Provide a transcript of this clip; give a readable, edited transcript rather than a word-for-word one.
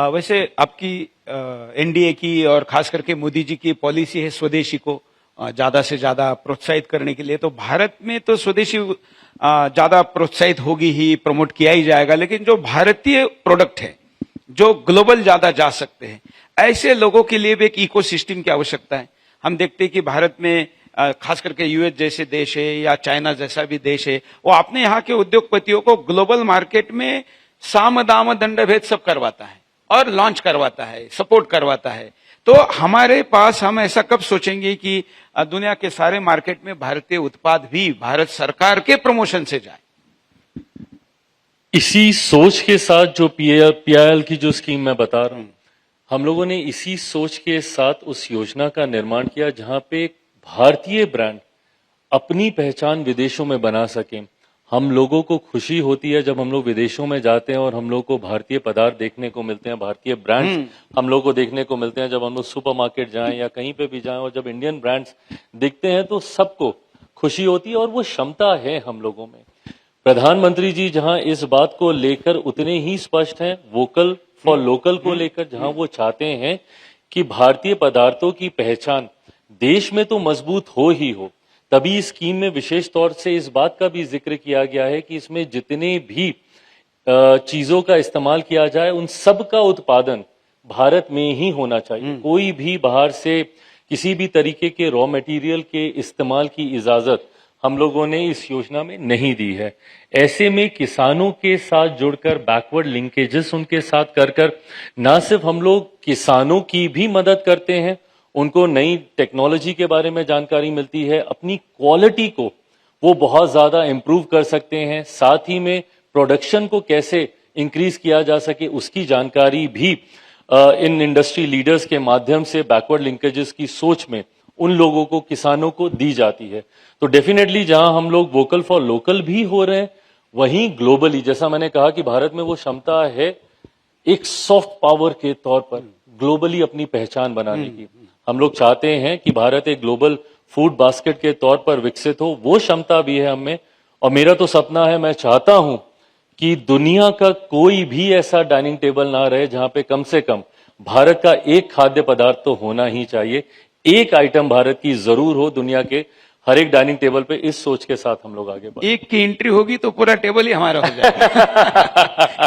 वैसे आपकी एनडीए की और खास करके मोदी जी की पॉलिसी है स्वदेशी को ज्यादा से ज्यादा प्रोत्साहित करने के लिए। तो भारत में तो स्वदेशी ज्यादा प्रोत्साहित होगी ही, प्रमोट किया ही जाएगा, लेकिन जो भारतीय प्रोडक्ट है जो ग्लोबल ज्यादा जा सकते हैं, ऐसे लोगों के लिए भी एक इकोसिस्टम की आवश्यकता है। हम देखते हैं कि भारत में खास करके यूएस जैसे देश है या चाइना जैसा भी देश है, वो अपने यहाँ के उद्योगपतियों को ग्लोबल मार्केट में साम दाम दंड भेद सब करवाता है और लॉन्च करवाता है, सपोर्ट करवाता है। तो हमारे पास हम ऐसा कब सोचेंगे कि दुनिया के सारे मार्केट में भारतीय उत्पाद भी भारत सरकार के प्रमोशन से जाए? इसी सोच के साथ जो पीआईएल की जो स्कीम मैं बता रहा हूं, हम लोगों ने इसी सोच के साथ उस योजना का निर्माण किया जहां पे भारतीय ब्रांड अपनी पहचान विदेशों में बना सकें। हम लोगों को खुशी होती है जब हम लोग विदेशों में जाते हैं और हम लोग को भारतीय पदार्थ देखने को मिलते हैं, भारतीय ब्रांड्स हम लोग को देखने को मिलते हैं। जब हम लोग सुपरमार्केट जाएं या कहीं पे भी जाएं और जब इंडियन ब्रांड्स दिखते हैं तो सबको खुशी होती है और वो क्षमता है हम लोगों में। प्रधानमंत्री जी जहां इस बात को लेकर उतने ही स्पष्ट हैं, वोकल फॉर लोकल को लेकर, जहां वो चाहते हैं कि भारतीय पदार्थों की पहचान देश में तो मजबूत हो ही हो, तभी इस स्कीम में विशेष तौर से इस बात का भी जिक्र किया गया है कि इसमें जितने भी चीजों का इस्तेमाल किया जाए उन सब का उत्पादन भारत में ही होना चाहिए। कोई भी बाहर से किसी भी तरीके के रॉ मटेरियल के इस्तेमाल की इजाजत हम लोगों ने इस योजना में नहीं दी है। ऐसे में किसानों के साथ जुड़कर बैकवर्ड लिंकेजेस उनके साथ कर ना सिर्फ हम लोग किसानों की भी मदद करते हैं, उनको नई टेक्नोलॉजी के बारे में जानकारी मिलती है, अपनी क्वालिटी को वो बहुत ज्यादा इंप्रूव कर सकते हैं, साथ ही में प्रोडक्शन को कैसे इंक्रीज किया जा सके उसकी जानकारी भी इन इंडस्ट्री लीडर्स के माध्यम से बैकवर्ड लिंकेजेस की सोच में उन लोगों को, किसानों को दी जाती है। तो डेफिनेटली जहां हम लोग वोकल फॉर लोकल भी हो रहे हैं, वहीं ग्लोबली जैसा मैंने कहा कि भारत में वो क्षमता है एक सॉफ्ट पावर के तौर पर ग्लोबली अपनी पहचान बनाने की। हम लोग चाहते हैं कि भारत एक ग्लोबल फूड बास्केट के तौर पर विकसित हो, वो क्षमता भी है हमें। और मेरा तो सपना है, मैं चाहता हूं कि दुनिया का कोई भी ऐसा डाइनिंग टेबल ना रहे जहां पे कम से कम भारत का एक खाद्य पदार्थ तो होना ही चाहिए, एक आइटम भारत की जरूर हो दुनिया के हर एक डाइनिंग टेबल पे। इस सोच के साथ हम लोग आगे बढ़े। एक की एंट्री होगी तो पूरा टेबल ही हमारा हो जाएगा।